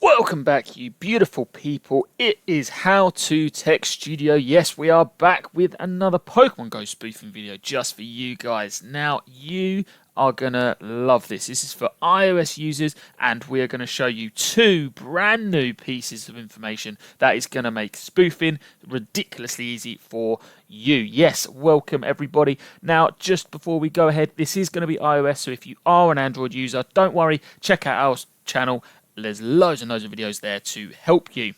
Welcome back, you beautiful people. It is How to Tech Studio. Yes, we are back with another Pokemon Go spoofing video just for you guys. Now, you are gonna love this. This is for iOS users, and we are going to show you two brand new pieces of information that is going to make spoofing ridiculously easy for you. Yes, welcome everybody. Now, just before we go ahead, this is going to be iOS, so if you are an Android user, don't worry, check out our channel. There's loads and loads of videos there to help you.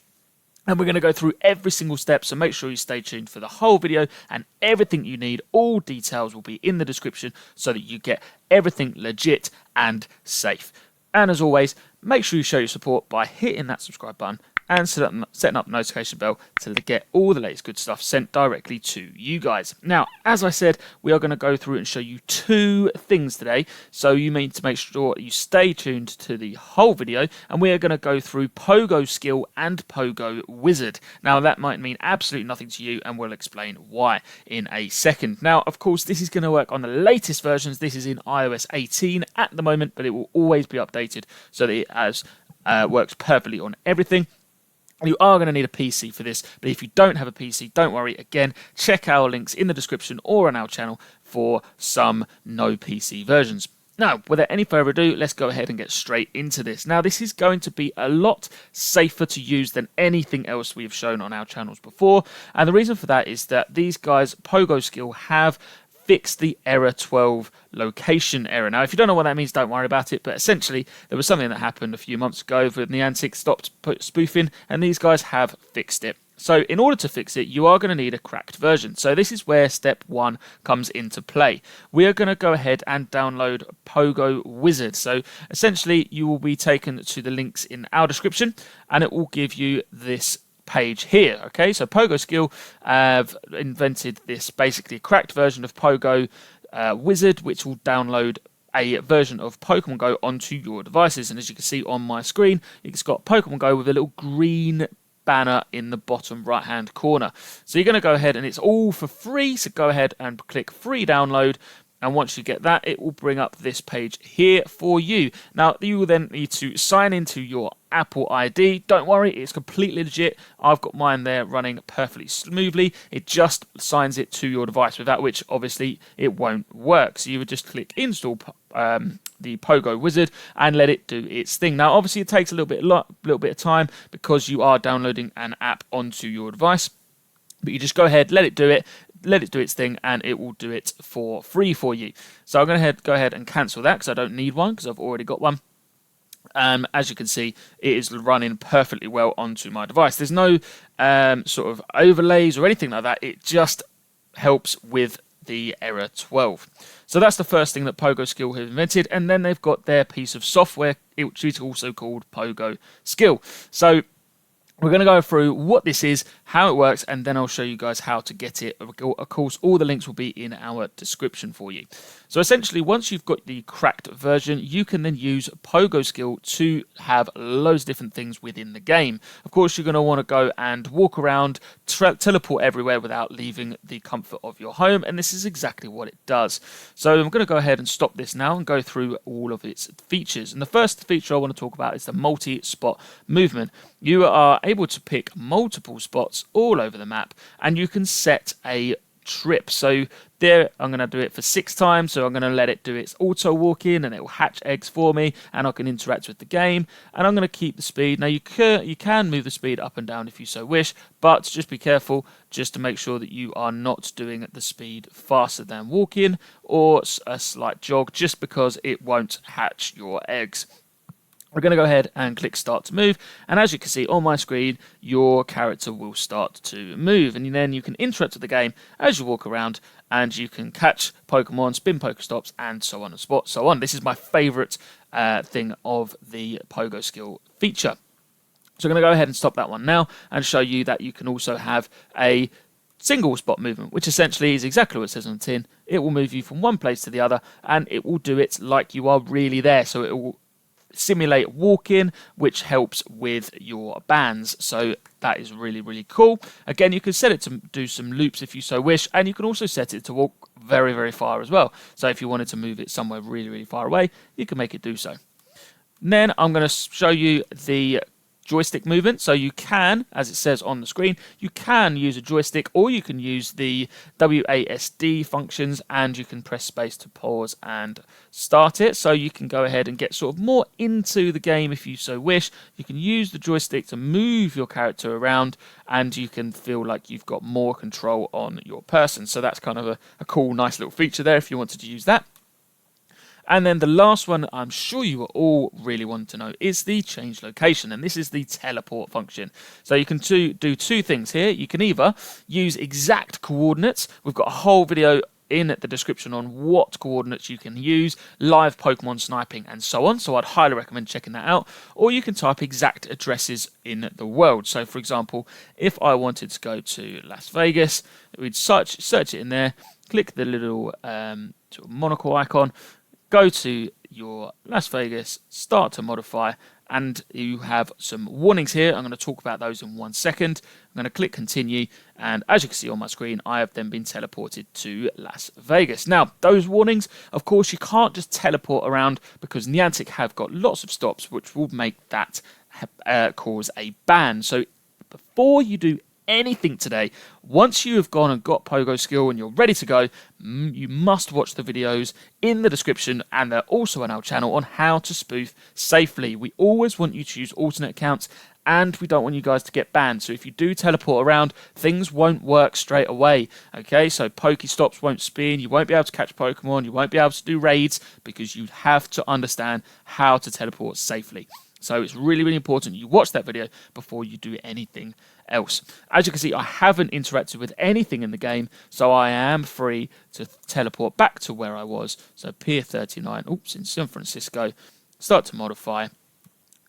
And we're going to go through every single step, so make sure you stay tuned for the whole video, and everything you need, all details will be in the description so that you get everything legit and safe. And as always, make sure you show your support by hitting that subscribe button and setting up the notification bell to get all the latest good stuff sent directly to you guys. Now, as I said, we are going to go through and show you two things today, so you need to make sure you stay tuned to the whole video, and we are going to go through PoGoskill and Pogo Wizard. Now, that might mean absolutely nothing to you, and we'll explain why in a second. Now, of course, this is going to work on the latest versions. This is in iOS 18 at the moment, but it will always be updated so that it works perfectly on everything. You are going to need a PC for this, but if you don't have a PC, don't worry. Again, check our links in the description or on our channel for some no PC versions. Now, without any further ado, let's go ahead and get straight into this. Now, this is going to be a lot safer to use than anything else we've shown on our channels before, and the reason for that is that these guys, PoGoskill, have fixed the error 12 location error. Now, if you don't know what that means, don't worry about it, but essentially there was something that happened a few months ago when Niantic stopped spoofing, and these guys have fixed it. So in order to fix it, you are going to need a cracked version. So this is where step one comes into play. We are going to go ahead and download Pogo Wizard. So essentially you will be taken to the links in our description, and it will give you this page here. Okay, so PoGoskill have invented this basically cracked version of Pogo Wizard, which will download a version of Pokemon Go onto your devices. And as you can see on my screen, it's got Pokemon Go with a little green banner in the bottom right hand corner. So you're going to go ahead, and it's all for free, so go ahead and click free download. And once you get that, it will bring up this page here for you. Now, you will then need to sign into your Apple ID. Don't worry, it's completely legit. I've got mine there running perfectly smoothly. It just signs it to your device, without which, obviously, it won't work. So you would just click install the Pogo Wizard and let it do its thing. Now, obviously, it takes a little bit of time because you are downloading an app onto your device. But you just go ahead, let it do its thing, and it will do it for free for you. So I'm going to go ahead and cancel that because I don't need one because I've already got one. As you can see, it is running perfectly well onto my device. There's no sort of overlays or anything like that. It just helps with the error 12. So that's the first thing that PoGoskill have invented, and then they've got their piece of software, which is also called PoGoskill. So we're going to go through what this is, how it works, and then I'll show you guys how to get it. Of course, all the links will be in our description for you. So essentially, once you've got the cracked version, you can then use PoGoskill to have loads of different things within the game. Of course, you're going to want to go and walk around, teleport everywhere without leaving the comfort of your home, and this is exactly what it does. So I'm going to go ahead and stop this now and go through all of its features. And the first feature I want to talk about is the multi-spot movement. You are able to pick multiple spots all over the map, and you can set a trip. So there, I'm going to do it for 6 times, so I'm going to let it do its auto walk in, and it will hatch eggs for me, and I can interact with the game, and I'm going to keep the speed. Now you can move the speed up and down if you so wish, but just be careful just to make sure that you are not doing the speed faster than walking or a slight jog, just because it won't hatch your eggs. We're going to go ahead and click start to move, and as you can see on my screen, your character will start to move, and then you can interact with the game as you walk around, and you can catch Pokemon, spin Pokestops, and so on and so on. This is my favourite thing of the PoGoskill feature. So I'm going to go ahead and stop that one now and show you that you can also have a single spot movement, which essentially is exactly what it says on the tin. It will move you from one place to the other, and it will do it like you are really there. So it will simulate walking, which helps with your bands. So that is really, really cool. Again, you can set it to do some loops if you so wish, and you can also set it to walk very, very far as well. So if you wanted to move it somewhere really, really far away, you can make it do so. And then I'm going to show you the joystick movement. So you can, as it says on the screen, you can use a joystick, or you can use the WASD functions, and you can press space to pause and start it. So you can go ahead and get sort of more into the game if you so wish. You can use the joystick to move your character around, and you can feel like you've got more control on your person. So that's kind of a cool, nice little feature there if you wanted to use that. And then the last one I'm sure you all really want to know is the change location, and this is the teleport function. So you can do two things here. You can either use exact coordinates. We've got a whole video in the description on what coordinates you can use, live Pokemon sniping and so on, so I'd highly recommend checking that out. Or you can type exact addresses in the world. So for example, if I wanted to go to Las Vegas, we'd search it in there, click the little sort of monocle icon, go to your Las Vegas, start to modify, and you have some warnings here. I'm going to talk about those in 1 second. I'm going to click continue, and as you can see on my screen, I have then been teleported to Las Vegas. Now, those warnings, of course, you can't just teleport around because Niantic have got lots of stops which will make that cause a ban. So before you do anything today, once you have gone and got PoGoskill and you're ready to go, you must watch the videos in the description, and they're also on our channel on how to spoof safely. We always want you to use alternate accounts, and we don't want you guys to get banned. So if you do teleport around, things won't work straight away. Okay, so pokestops won't spin, you won't be able to catch Pokemon, you won't be able to do raids, because you have to understand how to teleport safely. So it's really, really important you watch that video before you do anything else. As you can see, I haven't interacted with anything in the game, so I am free to teleport back to where I was. So Pier 39, in San Francisco, start to modify,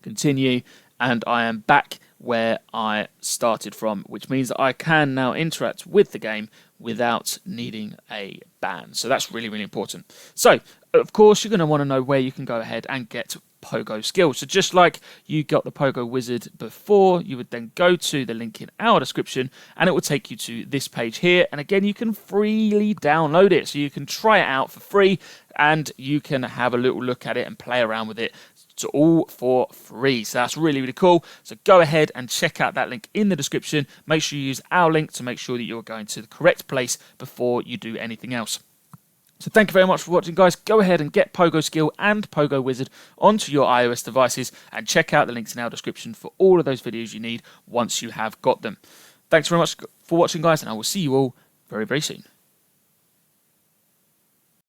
continue, and I am back where I started from, which means that I can now interact with the game without needing a ban. So that's really, really important. So, of course, you're going to want to know where you can go ahead and get PoGoskill. So just like you got the Pogo Wizard before, you would then go to the link in our description, and it will take you to this page here. And again, you can freely download it, so you can try it out for free, and you can have a little look at it and play around with it. It's all for free, so that's really, really cool. So go ahead and check out that link in the description. Make sure you use our link to make sure that you're going to the correct place before you do anything else. So thank you very much for watching, guys. Go ahead and get PoGoskill and Pogo Wizard onto your iOS devices, and check out the links in our description for all of those videos you need once you have got them. Thanks very much for watching, guys, and I will see you all very, very soon.